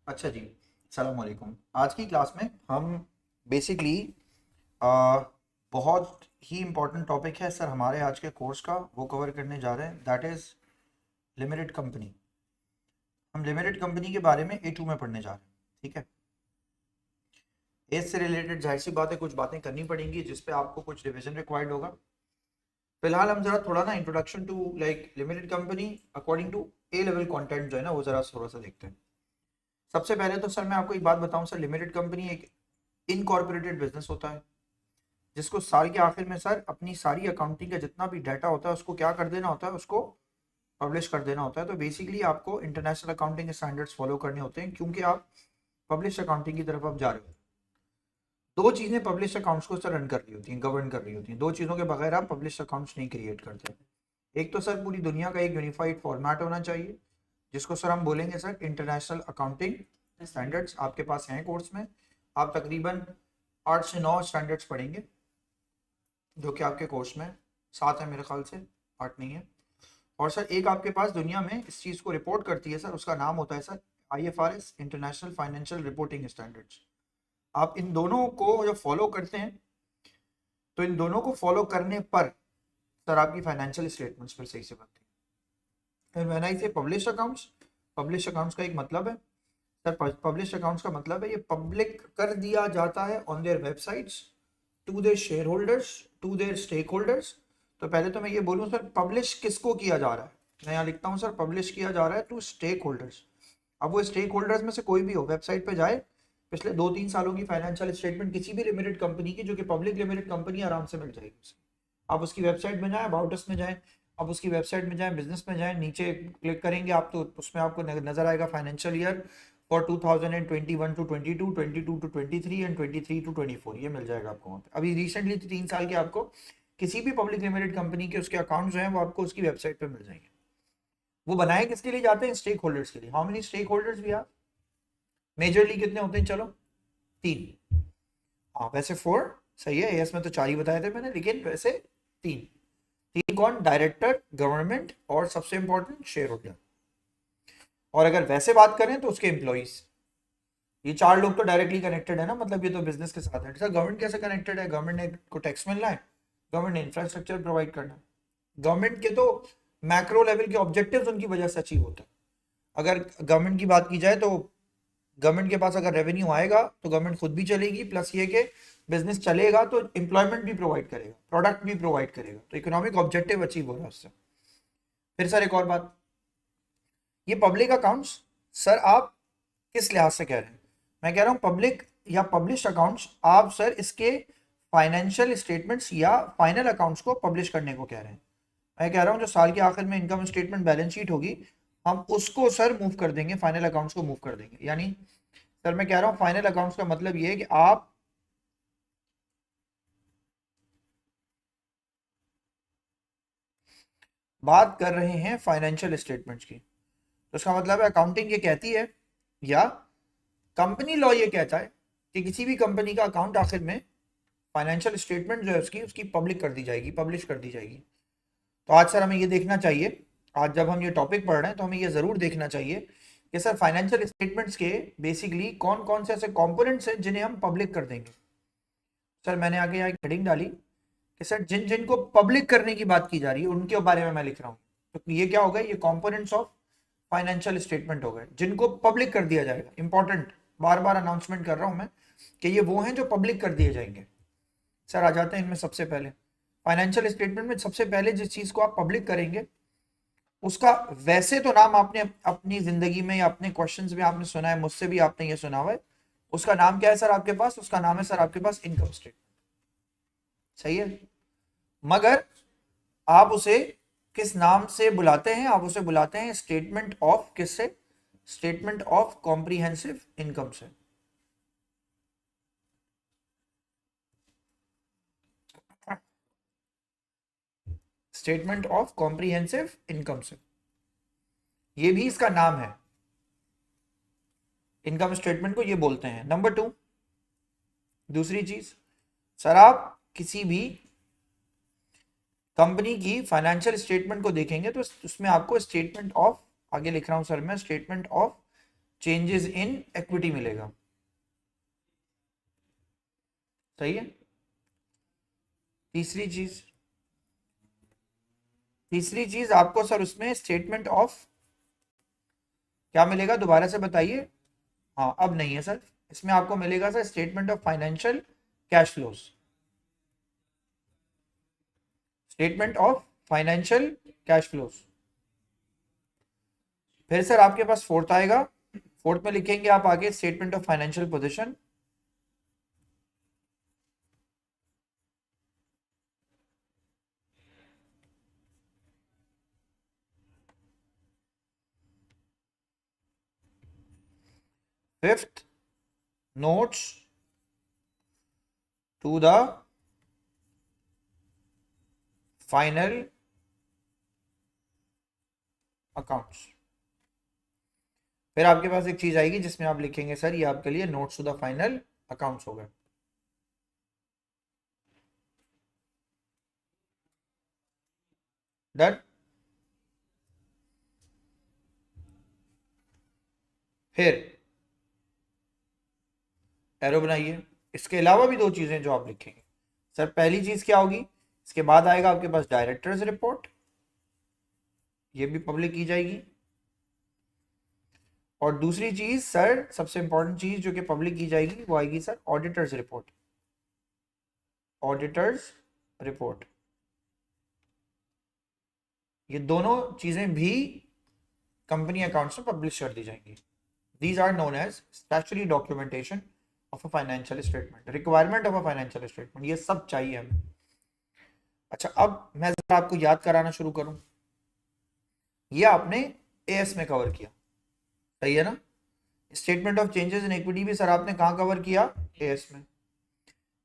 अच्छा जी, अस्सलाम वालेकुम। आज की क्लास में हम बेसिकली बहुत ही इम्पोर्टेंट टॉपिक है सर हमारे आज के कोर्स का, वो कवर करने जा रहे हैं। That is limited company. हम लिमिटेड कंपनी के बारे में A2 में पढ़ने जा रहे हैं, ठीक है। एज से रिलेटेड जाहिर सी बात है, कुछ बातें करनी पड़ेंगी जिस पे आपको कुछ रिविजन रिक्वायर्ड होगा। फिलहाल हम जरा थोड़ा ना introduction to like limited company according to A level content जो है ना, वो जरा थोड़ा सा देखते हैं। सबसे पहले तो सर मैं आपको एक बात बताऊं सर, लिमिटेड कंपनी एक इनकॉर्पोरेटेड बिजनेस होता है जिसको साल के आखिर में सर अपनी सारी अकाउंटिंग का जितना भी डाटा होता है उसको क्या कर देना होता है, उसको पब्लिश कर देना होता है। तो बेसिकली आपको इंटरनेशनल अकाउंटिंग के स्टैंडर्ड्स फॉलो करने होते हैं क्योंकि आप पब्लिश अकाउंटिंग की तरफ आप जा रहे हो। दो चीज़ें पब्लिश अकाउंट्स को सर रन कर रही होती हैं, गवर्न कर रही होती हैं। दो चीज़ों के बगैर आप पब्लिश अकाउंट्स नहीं क्रिएट करते। एक तो सर पूरी दुनिया का एक यूनिफाइड फॉर्मेट होना चाहिए जिसको सर हम बोलेंगे सर इंटरनेशनल अकाउंटिंग स्टैंडर्ड्स। आपके पास हैं कोर्स में, आप तकरीबन 8 से 9 स्टैंडर्ड्स पढ़ेंगे जो कि आपके कोर्स में 7 है मेरे ख्याल से, 8 नहीं है। और सर एक आपके पास दुनिया में इस चीज़ को रिपोर्ट करती है सर, उसका नाम होता है sir IFRS, international financial reporting standards. आप इन दोनों को जो फॉलो करते हैं तो इन दोनों को फॉलो करने पर सर आपकी फाइनेंशियल स्टेटमेंट्स पर सही से बनती है। व्हेन आई से पब्लिश अकाउंट्स का एक मतलब है सर, पब्लिश अकाउंट्स का मतलब है ये पब्लिक कर दिया जाता है on their websites to their shareholders, to their stakeholders. तो पहले तो मैं ये बोलूँ सर, पब्लिश किसको किया जा रहा है। मैं यहाँ लिखता हूँ सर, पब्लिश किया जा रहा है टू स्टेक होल्डर्स। अब वो स्टेक होल्डर्स में से कोई भी हो, वेबसाइट पे जाए, पिछले 2-3 सालों की फाइनेंशियल स्टेटमेंट किसी भी लिमिटेड कंपनी की जो कि पब्लिक लिमिटेड कंपनी, आराम से मिल जाएगी उसे। आप उसकी वेबसाइट में जाएं, अबाउट अस में जाएं, आप उसकी वेबसाइट में जाएं, बिजनेस में जाएं, नीचे क्लिक करेंगे आप तो उसमें आपको नजर आएगा financial year for 2021 to 22, 22 to 23 and 23 to 24, ये मिल जाएगा आपको वहाँ पे। अभी रिसेंटली 3 साल के आपको किसी भी पब्लिक लिमिटेड कंपनी के उसके अकाउंट्स जो हैं वो आपको उसकी वेबसाइट पे मिल जाएंगे। वो बनाए किसके लिए जाते हैं? स्टेक होल्डर्स के लिए। हाउ मेनी स्टेक होल्डर्स भी आप मेजरली कितने होते हैं? चलो 3। हाँ वैसे 4 सही है, एएस में तो 4 ही बताए थे मैंने, लेकिन वैसे 3। 3 कौन? डायरेक्टर, गवर्नमेंट और सबसे इंपॉर्टेंट शेयर होल्डर। और अगर वैसे बात करें तो उसके एम्प्लॉइज। ये 4 लोग तो डायरेक्टली कनेक्टेड है ना, मतलब ये तो बिजनेस के साथ है। सर गवर्नमेंट कैसे कनेक्टेड है? गवर्नमेंट ने को टैक्स मिलना है, गवर्नमेंट ने इंफ्रास्ट्रक्चर प्रोवाइड करना है। गवर्नमेंट के तो मैक्रो लेवल के ऑब्जेक्टिव्स उनकी वजह से अचीव होते हैं। अगर गवर्नमेंट की बात की जाए तो गवर्नमेंट के पास अगर रेवेन्यू आएगा तो गवर्नमेंट खुद भी चलेगी, प्लस ये कि बिजनेस चलेगा तो एम्प्लॉयमेंट भी प्रोवाइड करेगा, प्रोडक्ट भी प्रोवाइड करेगा, तो इकोनॉमिक ऑब्जेक्टिव अचीव हो रहा है उससे। फिर सर एक और बात, ये पब्लिक अकाउंट्स सर आप किस लिहाज से कह रहे हैं? मैं कह रहा हूँ पब्लिक या पब्लिश अकाउंट्स, आप सर इसके फाइनेंशियल स्टेटमेंट्स या फाइनल अकाउंट्स को पब्लिश करने को कह रहे हैं। मैं कह रहा हूँ जो साल के आखिर में इनकम स्टेटमेंट बैलेंस शीट होगी, हम उसको सर मूव कर देंगे, फाइनल अकाउंट्स को मूव कर देंगे। यानी सर मैं कह रहा हूँ फाइनल अकाउंट्स का मतलब ये है कि आप बात कर रहे हैं फाइनेंशियल स्टेटमेंट्स की, तो इसका मतलब है अकाउंटिंग ये कहती है या कंपनी लॉ ये कहता है कि किसी भी कंपनी का अकाउंट आखिर में फाइनेंशियल स्टेटमेंट जो है उसकी उसकी पब्लिक कर दी जाएगी, पब्लिश कर दी जाएगी। तो आज सर हमें ये देखना चाहिए, आज जब हम ये टॉपिक पढ़ रहे हैं तो हमें ये ज़रूर देखना चाहिए कि सर फाइनेंशियल स्टेटमेंट्स के बेसिकली कौन कौन से ऐसे कंपोनेंट्स हैं जिन्हें हम पब्लिक कर देंगे। सर मैंने आगे यहाँ एक हेडिंग डाली कि सर जिन जिन को पब्लिक करने की बात की जा रही है उनके बारे में मैं लिख रहा हूँ। तो ये क्या हो गया? ये कंपोनेंट्स ऑफ फाइनेंशियल स्टेटमेंट हो गए जिनको पब्लिक कर दिया जाएगा। इंपॉर्टेंट, बार बार अनाउंसमेंट कर रहा हूं मैं कि ये वो हैं जो पब्लिक कर दिए जाएंगे। सर आ जाते हैं इनमें। सबसे पहले फाइनेंशियल स्टेटमेंट में सबसे पहले जिस चीज को आप पब्लिक करेंगे उसका वैसे तो नाम आपने अपनी जिंदगी में या अपने क्वेश्चंस में आपने सुना है, मुझसे भी आपने ये सुना हुआ है। उसका नाम क्या है सर आपके पास? उसका नाम है सर आपके पास इनकम स्टेटमेंट। सही है, मगर आप उसे किस नाम से बुलाते हैं? आप उसे बुलाते हैं स्टेटमेंट ऑफ, किससे? स्टेटमेंट ऑफ कॉम्प्रिहेंसिव इनकम से। स्टेटमेंट ऑफ कॉम्प्रिहेंसिव इनकम से, ये भी इसका नाम है। इनकम स्टेटमेंट को ये बोलते हैं। नंबर 2, दूसरी चीज, सर आप किसी भी कंपनी की फाइनेंशियल स्टेटमेंट को देखेंगे तो उसमें आपको स्टेटमेंट ऑफ, आगे लिख रहा हूं सर मैं, statement of changes in equity मिलेगा। सही है। तीसरी चीज आपको सर उसमें स्टेटमेंट ऑफ क्या मिलेगा, दोबारा से बताइए। हाँ अब नहीं है सर, इसमें आपको मिलेगा sir statement of financial cash flows. Statement of financial cash flows. फिर सर आपके पास फोर्थ आएगा, फोर्थ में लिखेंगे आप आगे statement of financial position. Fifth, notes to the final accounts. फिर आपके पास एक चीज आएगी जिसमें आप लिखेंगे सर ये आपके लिए notes to the final accounts हो गए। डन। फिर एरो बनाइए। इसके अलावा भी दो चीजें जो आप लिखेंगे सर, पहली चीज क्या होगी, इसके बाद आएगा आपके पास डायरेक्टर्स रिपोर्ट, ये भी पब्लिक की जाएगी। और दूसरी चीज सर, सबसे इंपॉर्टेंट चीज जो कि पब्लिक की जाएगी वो आएगी sir auditors report. Auditors report, ये दोनों चीजें भी कंपनी अकाउंट्स में पब्लिश कर दी जाएंगी। These are known as statutory documentation of a financial statement, requirement of a financial statement, ये सब चाहिए हमें। अच्छा अब मैं जरा आपको याद कराना शुरू करूं, ये आपने एएस में कवर किया, सही है ना। Statement of changes in equity भी सर आपने कहां कवर किया, एएस में।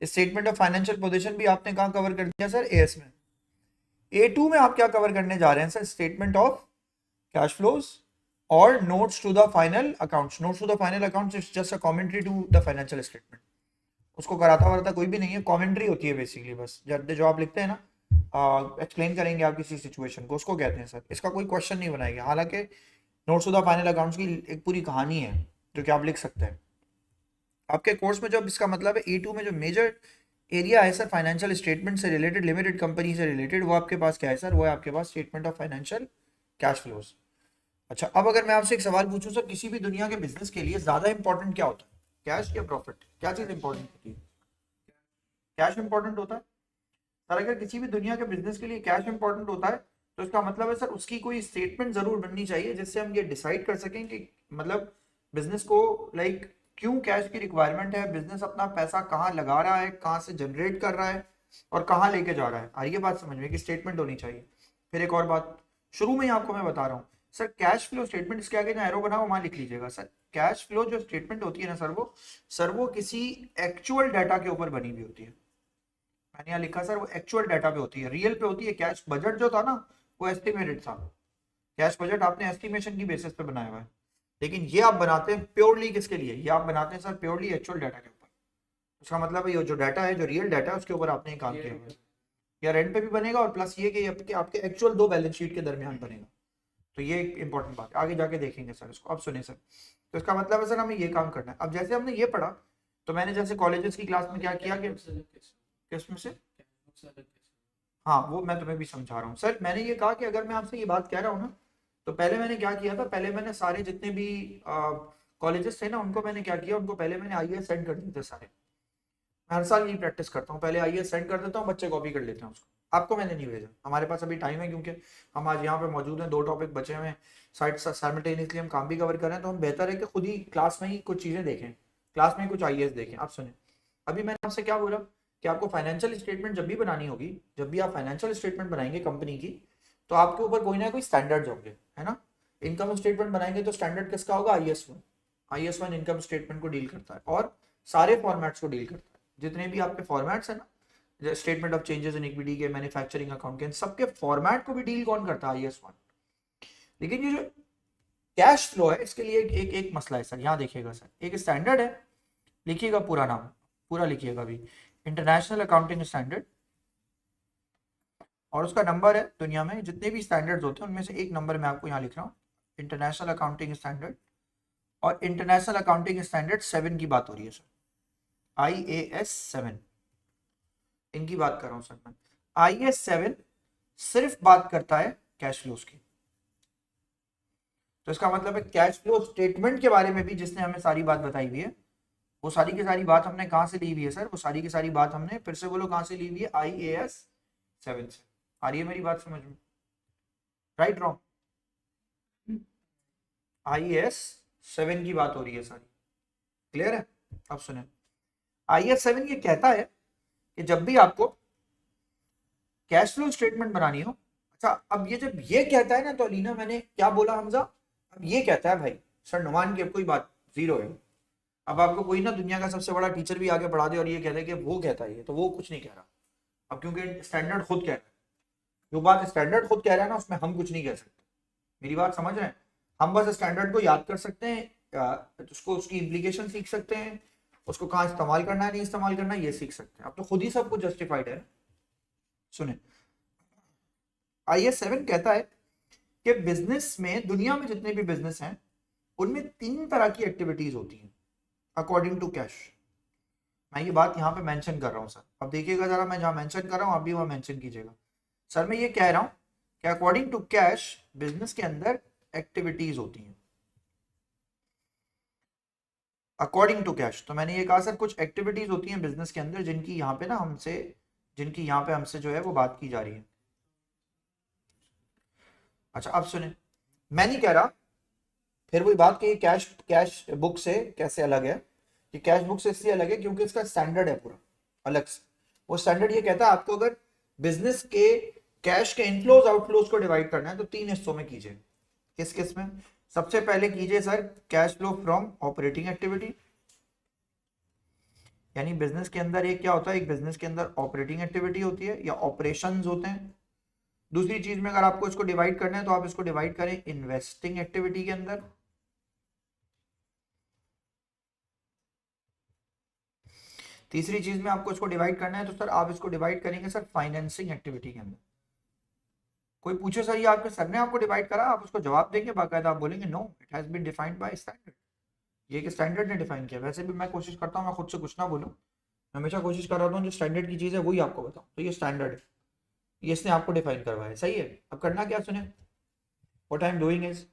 स्टेटमेंट ऑफ फाइनेंशियल पोजीशन भी आपने कहां कवर कर दिया सर, एएस में। A2 में आप क्या कवर करने जा रहे हैं sir, statement of cash flows और notes to the final accounts. Notes to the final accounts is just a commentary to the financial statement. उसको कराता वराता कोई भी नहीं है, कमेंट्री होती है बेसिकली, बस जो आप लिखते हैं ना, एक्सप्लेन करेंगे आप किसी सिचुएशन को, उसको कहते हैं सर। इसका कोई क्वेश्चन नहीं बनाएगा, हालांकि notes to the final accounts की एक पूरी कहानी है जो कि आप लिख सकते हैं आपके कोर्स में। जब इसका मतलब है A2 में जो मेजर एरिया है सर फाइनेंशियल स्टेटमेंट से रिलेटेड, लिमिटेड कंपनी से रिलेटेड, वो आपके पास क्या है सर, वो है आपके पास statement of financial cash flows. अच्छा अब अगर मैं आपसे एक सवाल पूछूं सर, किसी भी दुनिया के बिजनेस के लिए ज्यादा इंपॉर्टेंट क्या होता है, कैश या प्रॉफिट, क्या चीज इंपॉर्टेंट होती है, कैश इंपॉर्टेंट होता है सर। अगर किसी भी दुनिया के बिजनेस के लिए कैश इंपॉर्टेंट होता है तो इसका मतलब है सर उसकी कोई स्टेटमेंट जरूर बननी चाहिए जिससे हम ये डिसाइड कर सकें कि मतलब बिजनेस को लाइक क्यों कैश की रिक्वायरमेंट है, बिजनेस अपना पैसा कहाँ लगा रहा है, कहाँ से जनरेट कर रहा है और कहाँ लेके जा रहा है। आइए बात समझ में कि स्टेटमेंट होनी चाहिए। फिर एक और बात शुरू में ही आपको मैं बता रहा हूँ सर, कैश फ्लो स्टेटमेंट, इसके आगे जहाँ एरो बना वहां लिख लीजिएगा सर। कैश फ्लो जो स्टेटमेंट होती है ना सर, वो किसी एक्चुअल डाटा के ऊपर बनी हुई होती है। मैंने यहाँ लिखा सर वो एक्चुअल डाटा पे होती है, रियल पे होती है। कैश बजट जो था ना वो एस्टिमेटेड था, कैश बजट आपने एस्टिमेशन की बेसिस पे बनाया हुआ है। लेकिन ये आप बनाते हैं प्योरली किसके लिए, ये आप बनाते हैं सर प्योरली एक्चुअल डाटा के ऊपर। उसका मतलब है ये जो डाटा है, जो रियल डाटा है, उसके ऊपर आपने काम किया हुआ है। या रेंट पे भी बनेगा और प्लस ये कि आपके एक्चुअल दो बैलेंस शीट के दरमियान बनेगा। तो ये एक इंपॉर्टेंट बात है, आगे जाके देखेंगे सर इसको। अब सुनिए सर, तो इसका मतलब है सर हमें ये काम करना है। अब जैसे हमने ये पढ़ा तो मैंने जैसे कॉलेजेस की क्लास में क्या किया कि किसमें से, हाँ वो मैं तुम्हें भी समझा रहा हूँ सर। मैंने ये कहा कि अगर मैं आपसे ये बात कह रहा हूँ ना, तो पहले मैंने क्या किया था, पहले मैंने सारे जितने भी कॉलेजेस थे ना उनको मैंने क्या किया, उनको पहले मैंने आईएएस सेंड कर दिए थे सारे। मैं हर साल यही प्रैक्टिस करता हूँ, पहले आईएएस सेंड कर देता हूँ, बच्चे कॉपी कर लेते हैं उसको। आपको मैंने नहीं भेजा, हमारे पास अभी टाइम है क्योंकि हम आज यहाँ पे मौजूद हैं, दो टॉपिक बचे हुए हैं साइड साइमल्टेनियसली, हम काम भी कवर कर रहे हैं, तो हम बेहतर है कि खुद ही क्लास में ही कुछ चीज़ें देखें, क्लास में ही कुछ आईएएस देखें। आप सुने, अभी मैंने आपसे क्या बोला कि आपको फाइनेंशियल स्टेटमेंट जब भी बनानी होगी, जब भी आप फाइनेंशियल स्टेटमेंट बनाएंगे कंपनी की, तो आपके ऊपर कोई ना कोई स्टैंडर्ड्स होंगे, है ना। इनकम स्टेटमेंट बनाएंगे तो स्टैंडर्ड किसका होगा, IS1। IS1 इनकम स्टेटमेंट को डील करता है और सारे फॉर्मेट्स को डील करता है। जितने भी आपके फॉर्मेट्स है ना, statement of changes in equity के, मैन्युफैक्चरिंग अकाउंट के, सबके फॉर्मेट को भी डील कौन करता है, IS1। लेकिन ये जो कैश फ्लो है इसके लिए एक मसला है सर, यहाँ देखिएगा सर, एक स्टैंडर्ड है, लिखिएगा पूरा नाम, पूरा लिखिएगा अभी, इंटरनेशनल अकाउंटिंग स्टैंडर्ड, और उसका नंबर है, दुनिया में जितने भी स्टैंडर्ड्स होते हैं उनमें से एक नंबर मैं आपको यहाँ लिख रहा हूँ, इंटरनेशनल अकाउंटिंग स्टैंडर्ड। और इंटरनेशनल अकाउंटिंग स्टैंडर्ड 7 की बात हो रही है सर, IAS 7 इनकी बात कर रहा हूं सर मैं। IAS 7 सिर्फ बात करता है कैश फ्लोज की। तो इसका मतलब है कैश फ्लो स्टेटमेंट के बारे में भी जिसने हमें सारी बात बताई हुई है, वो सारी की सारी बात हमने कहां से ली हुई है सर? वो सारी की सारी बात हमने, फिर से बोलो कहां से ली हुई है? IAS 7 से। आ रही है मेरी बात समझ में? Right wrong? IAS 7 की बात हो रही है सारी, क्लियर है? अब सुने, IAS 7 ये कहता है कि जब भी आपको कैश फ्लो स्टेटमेंट बनानी हो, अच्छा अब ये जब ये कहता है ना, तो अलीना मैंने क्या बोला हमजा? अब ये कहता है भाई सर नुमान की अब कोई बात जीरो है। अब आपको कोई ना दुनिया का सबसे बड़ा टीचर भी आगे पढ़ा दे और ये कहता है कि वो कहता है ये, तो वो कुछ नहीं कह रहा। अब क्योंकि स्टैंडर्ड खुद कह रहा है, जो बात स्टैंडर्ड खुद कह रहा है ना, उसमें हम कुछ नहीं कह सकते। मेरी बात समझ रहे हैं? हम बस स्टैंडर्ड को याद कर सकते हैं, उसको उसकी इम्प्लीकेशन सीख सकते हैं, उसको कहाँ इस्तेमाल करना है नहीं इस्तेमाल करना है ये सीख सकते हैं। अब तो खुद ही सब कुछ जस्टिफाइड है। सुने, IAS 7 कहता है कि बिजनेस में, दुनिया में जितने भी बिजनेस हैं, उनमें 3 तरह की एक्टिविटीज होती हैं अकॉर्डिंग टू कैश। मैं ये बात यहाँ पे मेंशन कर रहा हूँ सर, अब देखिएगा जरा, मैं जहाँ मेंशन कर रहा हूँ आप भी वहाँ मेंशन कीजिएगा। सर मैं ये कह रहा हूँ कि अकॉर्डिंग टू कैश बिजनेस के अंदर एक्टिविटीज होती हैं अकॉर्डिंग टू कैश। तो मैंने ये कहा सर कुछ एक्टिविटीज होती हैं बिजनेस के अंदर जिनकी यहाँ पे ना हमसे, जिनकी यहाँ पे हमसे जो है वो बात की जा रही है। अच्छा अब सुने, मैं नहीं कह रहा फिर वही बात कि कैश कैश बुक से कैसे अलग है, कि कैश बुक से इसलिए अलग है क्योंकि इसका स्टैंडर्ड है पूरा अलग से। वो स्टैंडर्ड ये कहता है आपको अगर बिजनेस के कैश के इनफ्लोज आउटफ्लोज को डिवाइड करना है तो 3 हिस्सों में कीजिए। किस किस में? सबसे पहले कीजिए sir cash flow from operating activity, यानी बिजनेस के अंदर एक क्या होता है, एक बिजनेस के अंदर ऑपरेटिंग एक्टिविटी होती है या ऑपरेशंस होते हैं। दूसरी चीज में अगर आपको इसको डिवाइड करना है तो आप इसको डिवाइड करें इन्वेस्टिंग एक्टिविटी के अंदर। तीसरी चीज में आपको इसको डिवाइड करना है तो सर आप इसको डिवाइड करेंगे सर फाइनेंसिंग एक्टिविटी के अंदर। कोई पूछे सर ये आपके सर ने आपको डिवाइड करा, आप उसको जवाब देंगे बाकायदा, आप बोलेंगे no it has been defined by standard. ये कि स्टैंडर्ड ने डिफाइन किया। वैसे भी मैं कोशिश करता हूँ मैं खुद से कुछ ना बोलूँ, हमेशा कोशिश कर रहा हूँ जो स्टैंडर्ड की चीज़ है वही आपको बताऊँ। तो ये स्टैंडर्ड है, ये इसने आपको डिफाइन करवाया है, सही है। अब करना क्या सुने, what I am doing is,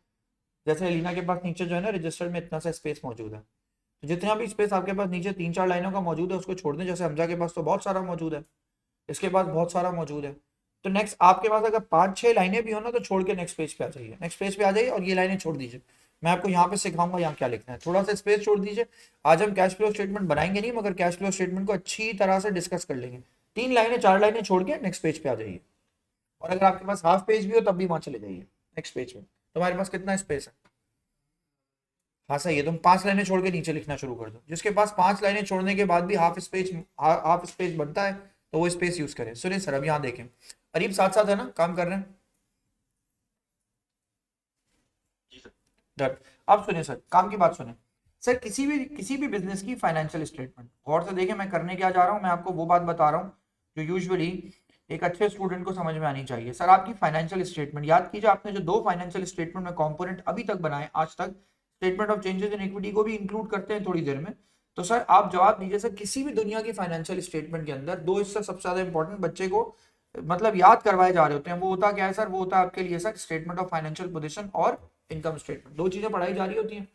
जैसे लीना के पास नीचे जो है ना रजिस्टर में इतना सा स्पेस मौजूद है, तो जितना भी स्पेस आपके पास नीचे 3-4 लाइनों का मौजूद है उसको छोड़ दें। जैसे हमजा के पास तो बहुत सारा मौजूद है, इसके पास बहुत सारा मौजूद है, तो नेक्स्ट आपके पास अगर 5-6 लाइनें भी हो ना तो छोड़ के नेक्स्ट पेज पे आ जाइए, नेक्स्ट पेज पे आ जाइए और ये लाइनें छोड़ दीजिए। मैं आपको यहाँ पे सिखाऊंगा यहाँ क्या लिखना है, थोड़ा सा स्पेस छोड़ दीजिए। आज हम कैश फ्लो स्टेटमेंट बनाएंगे नहीं, मगर कैश फ्लो स्टेटमेंट को अच्छी तरह से डिस्कस कर लेंगे। 3 लाइनें 4 लाइनें छोड़ के नेक्स्ट पेज पे आ जाइए, और अगर आपके पास हाफ पेज भी हो तब भी वहां चले जाइए नेक्स्ट पेज में। तुम्हारे पास कितना स्पेस है? हाँ सही है, तुम 5 लाइनें छोड़ के नीचे लिखना शुरू कर दो। जिसके पास 5 लाइनें छोड़ने के बाद भी हाफ स्पेस बनता है तो वो स्पेस यूज करें। सुनिए सर अब यहाँ देखें, अरीब साथ साथ है ना, काम कर रहे हैं? डन। अब सुनिए सर, काम की बात सुने सर, किसी भी बिजनेस की फाइनेंशियल स्टेटमेंट गौर से देखें। मैं करने क्या जा रहा हूँ, मैं आपको वो बात बता रहा हूँ जो यूजुअली एक अच्छे स्टूडेंट को समझ में आनी चाहिए। सर आपकी फाइनेंशियल स्टेटमेंट याद कीजिए, आपने जो 2 फाइनेंशियल स्टेटमेंट में कंपोनेंट अभी तक बनाए आज तक, statement of changes in equity को भी इंक्लूड करते हैं थोड़ी देर में। तो सर आप जवाब दीजिए सर, किसी भी दुनिया की फाइनेंशियल स्टेटमेंट के अंदर 2 हिस्से सबसे ज्यादा इंपॉर्टेंट बच्चे को मतलब याद करवाए जा रहे होते हैं। वो होता क्या है सर? वो होता है आपके लिए sir statement of financial position और इनकम स्टेटमेंट। 2 चीजें पढ़ाई जा रही होती हैं।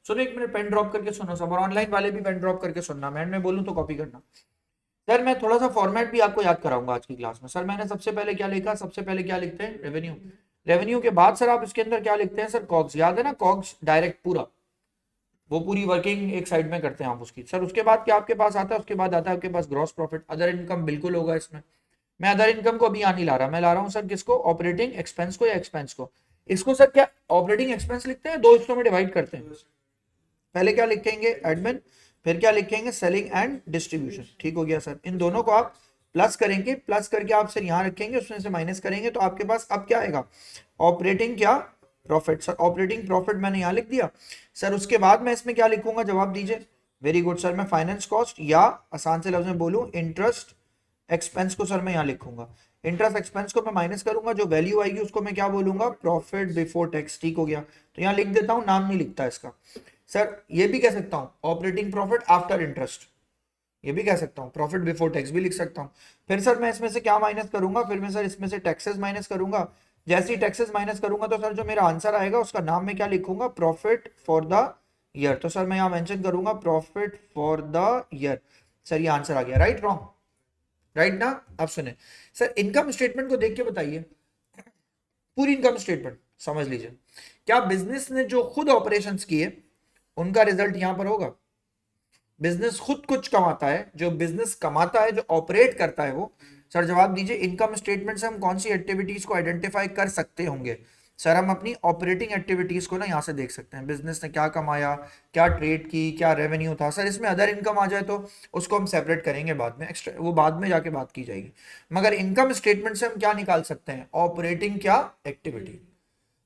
सुनो 1 मिनट पेन ड्रॉप करके सुनो सब, और ऑनलाइन वाले भी पेन ड्रॉप करके सुनना, मैं बोलूं तो कॉपी करना। सर मैं थोड़ा सा फॉर्मेट भी आपको याद कराऊंगा आज की क्लास में। सर मैंने सबसे पहले क्या लिखा, सबसे पहले क्या लिखते हैं? रेवेन्यू। रेवेन्यू के बाद सर आप इसके अंदर क्या लिखते हैं सर? कॉग्स। याद है ना, कॉग्स डायरेक्ट पूरा, वो पूरी वर्किंग एक साइड में करते हैं आप उसकी। सर उसके बाद क्या आपके पास आता है? उसके बाद आता है आपके पास ग्रॉस प्रॉफिट। अदर इनकम बिल्कुल होगा इसमें। मैं अदर इनकम को अभी यहाँ नहीं ला रहा, मैं ला रहा हूँ सर किसको? ऑपरेटिंग एक्सपेंस को या एक्सपेंस को। इसको सर क्या ऑपरेटिंग एक्सपेंस लिखते हैं, 2 हिस्सों में डिवाइड करते हैं। पहले क्या लिखेंगे? एडमिन, फिर क्या लिखेंगे? Selling and distribution. ठीक हो गया सर। इन दोनों को आप प्लस करेंगे, प्लस करके आप सर यहाँ रखेंगे, उसमें से माइनस करेंगे तो आपके पास अब क्या आएगा? ऑपरेटिंग क्या? प्रॉफिट। सर ऑपरेटिंग प्रॉफिट मैंने यहाँ लिख दिया। सर उसके बाद मैं इसमें क्या लिखूंगा? जवाब दीजिए। वेरी गुड सर, मैं फाइनेंस कॉस्ट या आसान से लफ्ज में बोलूं इंटरेस्ट एक्सपेंस को सर मैं यहाँ लिखूंगा। इंटरेस्ट एक्सपेंस को मैं माइनस करूंगा, जो वैल्यू आएगी उसको मैं क्या बोलूंगा? Profit before tax. ठीक हो गया, तो यहाँ लिख देता हूँ, नाम नहीं लिखता इसका। सर ये भी कह सकता हूँ ऑपरेटिंग प्रॉफिट आफ्टर इंटरेस्ट, ये भी कह सकता हूँ, प्रॉफिट बिफोर टैक्स भी लिख सकता हूँ। फिर सर मैं इसमें से क्या माइनस करूंगा, फिर मैं सर इसमें से टैक्सेस माइनस करूंगा। जैसे ही टैक्सेस माइनस करूंगा तो सर जो मेरा आंसर आएगा उसका नाम मैं क्या लिखूंगा, प्रॉफिट फॉर द ईयर। तो सर मैं यहाँ मेंशन करूंगा profit for the year. Sir ये आंसर आ गया, राइट रॉन्ग, राइट ना। अब सुने सर, इनकम स्टेटमेंट को देख के बताइए, पूरी इनकम स्टेटमेंट समझ लीजिए, क्या बिजनेस ने जो खुद ऑपरेशंस किए उनका रिजल्ट यहां पर होगा। बिजनेस खुद कुछ कमाता है, जो बिजनेस कमाता है, जो ऑपरेट करता है वो। सर जवाब दीजिए, इनकम स्टेटमेंट से हम कौन सी एक्टिविटीज को आइडेंटिफाई कर सकते होंगे। सर हम अपनी ऑपरेटिंग एक्टिविटीज को ना यहाँ से देख सकते हैं, बिजनेस ने क्या कमाया, क्या ट्रेड की, क्या रेवेन्यू था। सर इसमें अदर इनकम आ जाए तो उसको हम सेपरेट करेंगे बाद में, एक्स्ट्रा वो बाद में जाके बात की जाएगी। मगर इनकम स्टेटमेंट से हम क्या निकाल सकते हैं, ऑपरेटिंग क्या एक्टिविटी।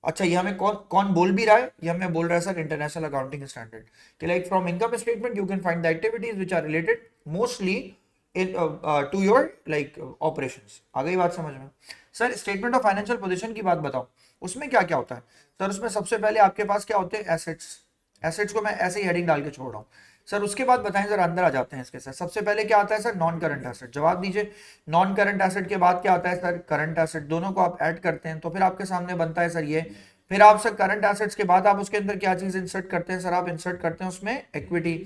अच्छा ये हमें कौन कौन बोल भी रहा है, ये हमें बोल रहा है सर इंटरनेशनल अकाउंटिंग स्टैंडर्ड कि like from income statement you can find the activities which are related mostly into your like operations. आ गई बात समझ में। Sir statement of financial position की बात बताओ, उसमें क्या क्या होता है। सर उसमें सबसे पहले आपके पास क्या होते हैं, एसेट्स। एसेट्स को मैं ऐसे ही हेडिंग डाल के छोड़ रहा हूँ। सर उसके बाद बताएं, सर अंदर आ जाते हैं इसके सर। सबसे पहले क्या आता है सर, नॉन करंट एसेट। जवाब दीजिए, नॉन करंट एसेट के बाद क्या आता है सर, करंट एसेट। दोनों को आप ऐड करते हैं तो फिर आपके सामने बनता है सर ये। फिर आप सर करंट एसेट्स के बाद आप उसके अंदर क्या चीज इंसर्ट करते हैं सर, आप इंसर्ट करते हैं उसमें इक्विटी।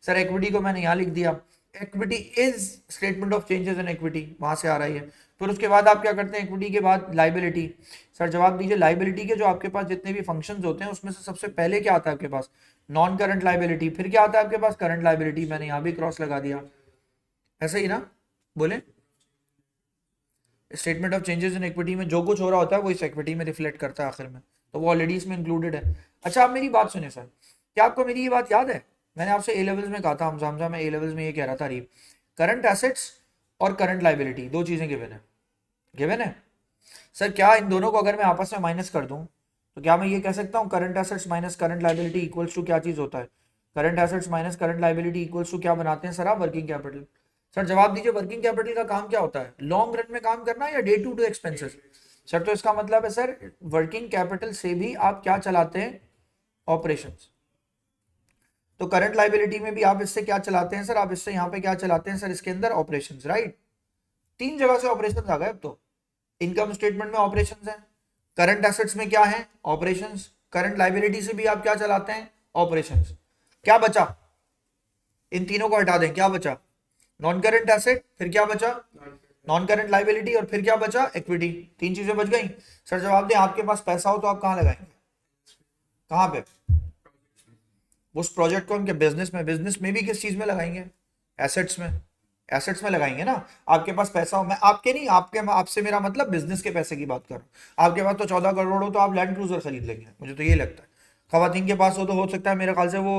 सर इक्विटी को मैंने यहाँ लिख दिया, equity is statement of changes in equity, वहां से आ रही है। फिर उसके बाद आप क्या करते हैं, इक्विटी के बाद लाइबिलिटी। सर जवाब दीजिए, लाइबिलिटी के जो आपके पास जितने भी फंक्शंस होते हैं उसमें से सबसे पहले क्या आता है आपके पास, नॉन करंट लाइबिलिटी। फिर क्या आता है आपके पास, करंट लाइबिलिटी। मैंने यहाँ भी क्रॉस लगा दिया, ऐसे ही ना, बोले। Statement of changes in equity में जो कुछ हो रहा होता है वो इस इक्विटी में रिफ्लेक्ट करता है आखिर में, तो वो ऑलरेडी इसमें इंक्लूडेड है। अच्छा आप मेरी बात सुने सर, क्या आपको मेरी ये बात याद है, मैंने आपसे ए लेवल्स में कहा था, हमजा में ए लेवल्स में ये कह रहा था, रीप करंट एसेट्स और करंट लाइबिलिटी दो चीजें गिवन है, गिवन है। सर क्या इन दोनों को अगर मैं आपस में माइनस कर दूं तो क्या मैं ये कह सकता हूँ current assets minus current liability equals to क्या चीज होता है, current assets minus current liability equals to क्या बनाते हैं सर आप, वर्किंग कैपिटल। सर जवाब दीजिए, वर्किंग कैपिटल का काम क्या होता है, लॉन्ग रन में काम करना या day to day expenses. Sir तो इसका मतलब है सर वर्किंग कैपिटल से भी आप क्या चलाते हैं, ऑपरेशंस। तो करंट लाइबिलिटी में भी आप इससे क्या चलाते हैं सर, आप इससे यहाँ पे क्या चलाते हैं सर, इसके अंदर ऑपरेशंस, राइट। तीन जगह से ऑपरेशंस आ गए अब तो। इनकम स्टेटमेंट में ऑपरेशंस है, करंट एसेट्स में क्या है, ऑपरेशंस, करंट लाइबिलिटी से भी आप क्या चलाते हैं, ऑपरेशंस। क्या बचा, इन तीनों को हटा दें, क्या बचा, नॉन करंट एसेट, फिर क्या बचा, नॉन करंट लाइबिलिटी, और फिर क्या बचा, इक्विटी। तीन चीजें बच गई। सर जवाब दें, आपके पास पैसा हो तो आप कहाँ लगाएंगे, कहाँ पे, उस प्रोजेक्ट को हम क्या बिजनेस में भी किस चीज में लगाएंगे, एसेट्स में, एसेट्स में लगाएंगे ना। आपके पास पैसा हो, मैं आपके नहीं, आपके आपसे मेरा मतलब बिजनेस के पैसे की बात कर रहा हूँ। आपके पास तो 14 करोड़ हो तो आप लैंड क्रूजर खरीद लेंगे, मुझे तो ये लगता है। खवातीन के पास हो सकता है मेरे ख्याल से वो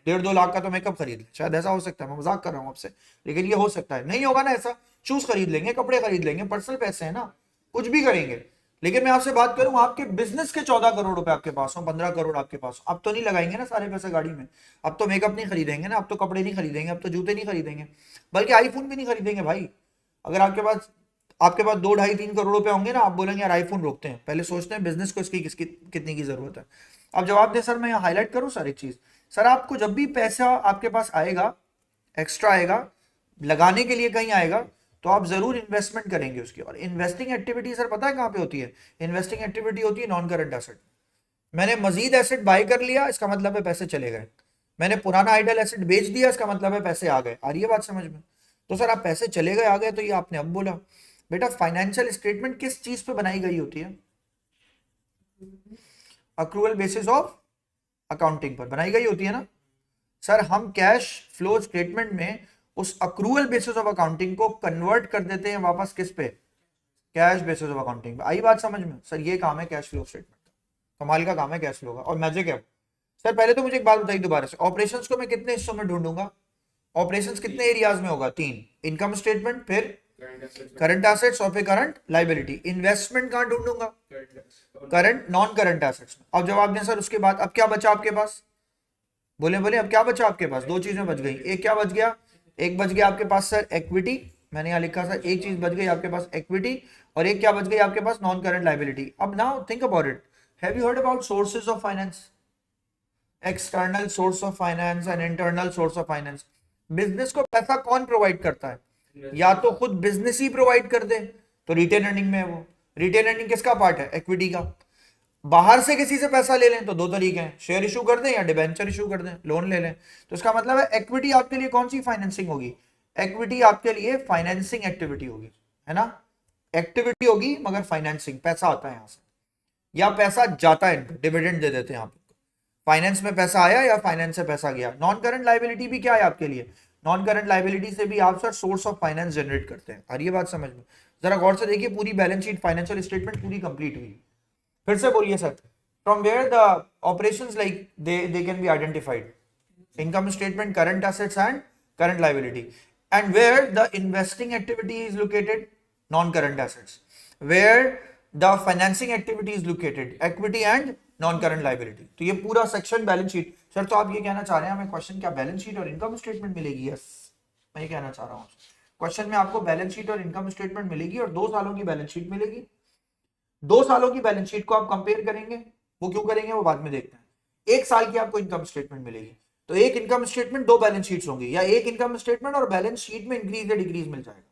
1.5-2 लाख का तो मेकअप खरीद ले, शायद ऐसा हो सकता है, मैं मजाक कर रहा हूँ आपसे, लेकिन ये हो सकता है। नहीं होगा ना ऐसा, शूज खरीद लेंगे, कपड़े खरीद लेंगे, पर्सनल पैसे है ना, कुछ भी करेंगे। लेकिन मैं आपसे बात करूं, आपके बिजनेस के 14 करोड़ रुपए आपके पास हो, 15 करोड़ आपके पास हो, अब तो नहीं लगाएंगे ना सारे पैसे गाड़ी में, अब तो मेकअप नहीं खरीदेंगे ना, अब तो कपड़े नहीं खरीदेंगे, अब तो जूते नहीं खरीदेंगे, बल्कि आईफोन भी नहीं खरीदेंगे भाई। अगर आपके पास 2-2.5-3 करोड़ रुपए होंगे ना, आप बोलेंगे यार आईफोन रोकते हैं, पहले सोचते हैं बिजनेस को इसकी किसकी कितनी की जरूरत है। अब जवाब दे सर, मैं यहाँ हाईलाइट करूँ सर एक चीज, सर आपको जब भी पैसा आपके पास आएगा, एक्स्ट्रा आएगा, लगाने के लिए कहीं आएगा, तो आप जरूर इन्वेस्टमेंट करेंगे उसकी। और इन्वेस्टिंग एक्टिविटी सर पता है कहाँ पे होती है, इन्वेस्टिंग एक्टिविटी होती है नॉन करंट एसेट। मैंने मजीद एसेट बाय कर लिया, इसका मतलब है पैसे चले गए। मैंने पुराना आइडल एसेट बेच दिया, इसका मतलब है पैसे आ गए। आ रही है बात समझ में। तो सर आप पैसे चले गए आ गए, तो ये आपने अब बोला। बेटा फाइनेंशियल स्टेटमेंट किस चीज पे बनाई गई होती है, अक्रूवल बेसिस ऑफ अकाउंटिंग पर बनाई गई होती है ना। सर हम कैश फ्लो स्टेटमेंट में उस अक्रूवल बेसिस ऑफ अकाउंटिंग को कन्वर्ट कर देते हैं वापस किस पे, कैश बेसिस ऑफ अकाउंटिंग पे। आई बात समझ में। सर ये काम है कैश फ्लो स्टेटमेंट का, कमाल का काम है कैश फ्लो का, और मैजिक है। सर पहले तो मुझे एक बात बताइए दोबारा से, ऑपरेशंस को मैं कितने हिस्सों में ढूंढूंगा, ऑपरेशंस कितने एरियाज में होगा, 3, इनकम स्टेटमेंट, फिर करंट एसेट्स, और फिर करंट लाइबिलिटी। इन्वेस्टमेंट कहां ढूंढूंगा, करंट नॉन करंट एसेट्स में। अब जवाब दें सर, उसके बाद अब क्या बचा आपके पास, बोले बोले अब क्या बचा आपके पास, दो चीजें बच गई। एक क्या बच गया, एक बच गया आपके पास सर इक्विटी, मैंने यहाँ लिखा सर एक चीज बच गई आपके पास इक्विटी, और एक क्या बच गई आपके पास, नॉन करंट लाइबिलिटी। अब now think about it, have you heard about sources of finance. External source of finance and internal source of finance. Business को पैसा कौन प्रोवाइड करता है? या तो खुद बिजनेस ही प्रोवाइड कर दे, तो रिटेन अर्निंग में है वो। रिटेन अर्निंग किसका पार्ट है? इक्विटी का। बाहर से किसी से पैसा ले लें तो दो तरीके हैं, शेयर इशू कर दें या डिबेंचर इशू कर दें, लोन ले लें। तो इसका मतलब है इक्विटी आपके लिए कौन सी फाइनेंसिंग होगी? इक्विटी आपके लिए फाइनेंसिंग एक्टिविटी होगी, है ना? एक्टिविटी होगी मगर फाइनेंसिंग, पैसा आता है यहां से या पैसा जाता है, इनको डिविडेंड दे देते हैं आप। फाइनेंस में पैसा आया या फाइनेंस से पैसा गया। नॉन करंट लाइबिलिटी भी क्या है आपके लिए? नॉन करंट लाइबिलिटी से भी आप sir source of finance generate करते हैं। और ये बात समझ में, जरा गौर से देखिए, पूरी बैलेंस शीट फाइनेंशियल स्टेटमेंट पूरी कंप्लीट हुई। फिर से बोलिए sir. From where the operations like they can be identified? income statement, current assets and current liability. And where the investing activity is located? Non-current assets. Where the financing activity is located? Equity and non-current liability. तो ये पूरा section balance sheet. Sir तो आप ये कहना चाह रहे हैं हमें क्वेश्चन क्या बैलेंस शीट और इनकम स्टेटमेंट मिलेगी? यस, मैं ये कहना चाह रहा हूँ। क्वेश्चन में आपको बैलेंस शीट और इनकम स्टेटमेंट मिलेगी और 2 सालों की बैलेंस शीट मिलेगी। 2 सालों की बैलेंस शीट को आप कंपेयर करेंगे, वो क्यों करेंगे वो बाद में देखते हैं। 1 साल की आपको इनकम स्टेटमेंट मिलेगी, तो एक इनकम स्टेटमेंट 2 बैलेंस शीट्स होंगी, या एक इनकम स्टेटमेंट और बैलेंस शीट में इंक्रीज या डिक्रीज मिल जाएगा।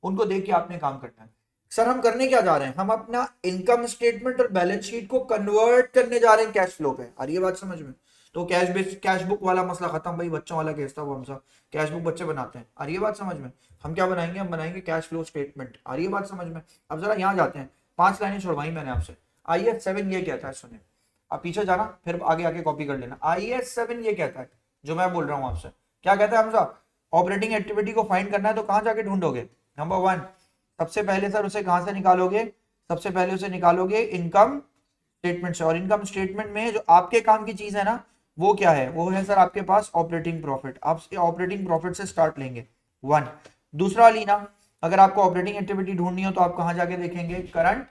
उनको देख के आपने काम करना है। सर हम करने क्या जा रहे हैं? हम अपना इनकम स्टेटमेंट और बैलेंस शीट को कन्वर्ट करने जा रहे हैं कैश फ्लो पे। और ये बात समझ में, तो कैश बुक वाला मसला खत्म भाई, बच्चों वाला केस था वो, हम सब कैश बुक बच्चे बनाते हैं। और ये बात समझ में, हम क्या बनाएंगे? हम बनाएंगे कैश फ्लो स्टेटमेंट। और ये बात समझ में। अब जरा यहाँ जाते हैं, 5 लाइनें छोड़वाई मैंने आपसे। IS 7 ये कहता है, सुनिए, आप पीछे जाना फिर आगे आके कॉपी कर लेना। IS 7 ये कहता है, जो मैं बोल रहा हूं आपसे, क्या कहता है हमसा? ऑपरेटिंग एक्टिविटी को फाइंड करना है तो कहां जाके ढूंढोगे? नंबर 1, सबसे पहले सर उसे कहां से निकालोगे? सबसे पहले उसे निकालोगे इनकम स्टेटमेंट से। और इनकम स्टेटमेंट में जो आपके काम की चीज है ना, वो क्या है? वो है सर आपके पास ऑपरेटिंग प्रॉफिट। आप ऑपरेटिंग प्रॉफिट से स्टार्ट लेंगे 1। दूसरा लीना, अगर आपको ऑपरेटिंग एक्टिविटी ढूंढनी हो तो आप कहां जाके देखेंगे? करंट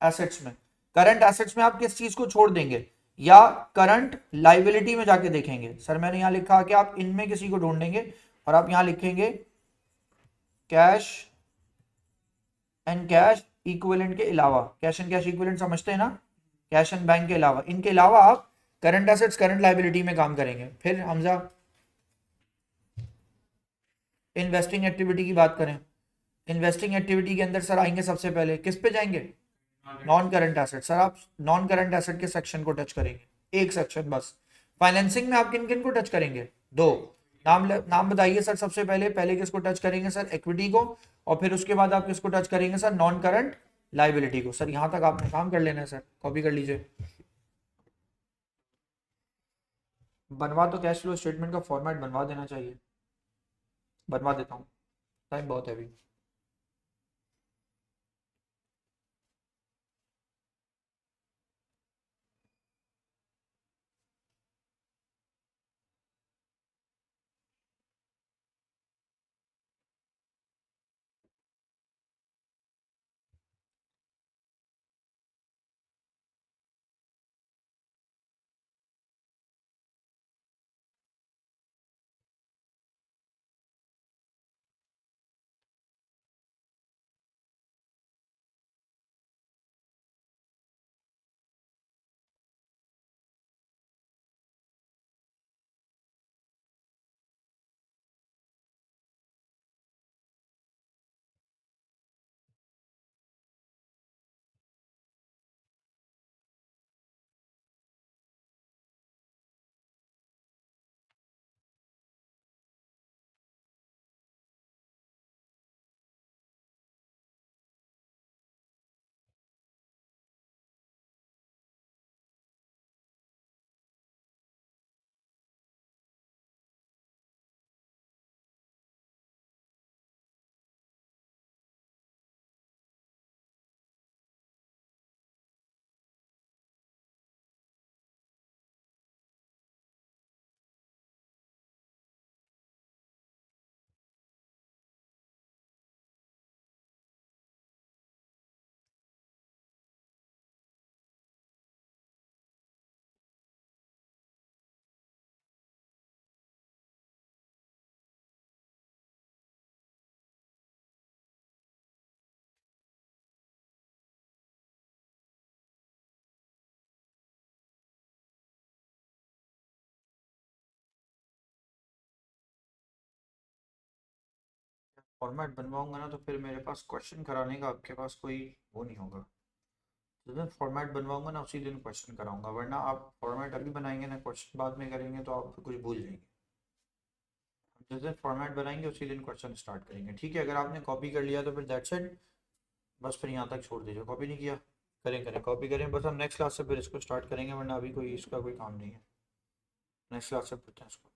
एसेट्स में। करंट एसेट्स में आप किस चीज को छोड़ देंगे? या करंट लाइबिलिटी में जाके देखेंगे? सर मैंने यहां लिखा कि आप इनमें किसी को ढूंढेंगे और आप यहां लिखेंगे कैश एंड कैश इक्विवेलेंट के अलावा। कैश एंड कैश इक्विवेलेंट समझते हैं ना? कैश एंड बैंक के अलावा, इनके अलावा आप करंट एसेट्स करंट लाइबिलिटी में काम करेंगे। फिर हमजा इन्वेस्टिंग एक्टिविटी की बात करें, इन्वेस्टिंग एक्टिविटी के अंदर सर आएंगे सबसे पहले किस पे जाएंगे? Non current asset. सर आप नॉन करंट एसेट के सेक्शन को टच करेंगे, एक सेक्शन बस। फाइनेंसिंग में आप किन किन को टच करेंगे? 2 नाम बताइए सर। सबसे पहले पहले किसको टच करेंगे सर? इक्विटी को। और फिर उसके बाद आप किसको टच करेंगे सर? नॉन करंट लाइबिलिटी को। सर यहां तक आपने काम कर लेना है सर, कॉपी कर लीजिए। बनवा तो कैश फ्लो स्टेटमेंट का फॉर्मेट बनवा देना चाहिए, बनवा देता हूँ, टाइम बहुत है अभी। फॉर्मेट बनवाऊंगा ना तो फिर मेरे पास क्वेश्चन कराने का आपके पास कोई वो नहीं होगा। जिस दिन फॉर्मेट बनवाऊंगा ना उसी दिन क्वेश्चन कराऊंगा, वरना आप फॉर्मेट अभी बनाएंगे ना क्वेश्चन बाद में करेंगे तो आप कुछ भूल जाएंगे। जिस दिन फॉर्मेट बनाएंगे उसी दिन क्वेश्चन स्टार्ट करेंगे, ठीक है। अगर आपने कॉपी कर लिया तो फिर दैट्स इट, बस फिर यहाँ तक छोड़ दीजिए। कॉपी नहीं किया, करें कॉपी करें, बस हम नेक्स्ट क्लास से फिर इसको स्टार्ट करेंगे, वरना अभी कोई इसका कोई काम नहीं है। नेक्स्ट क्लास से पढ़ते हैं इसको।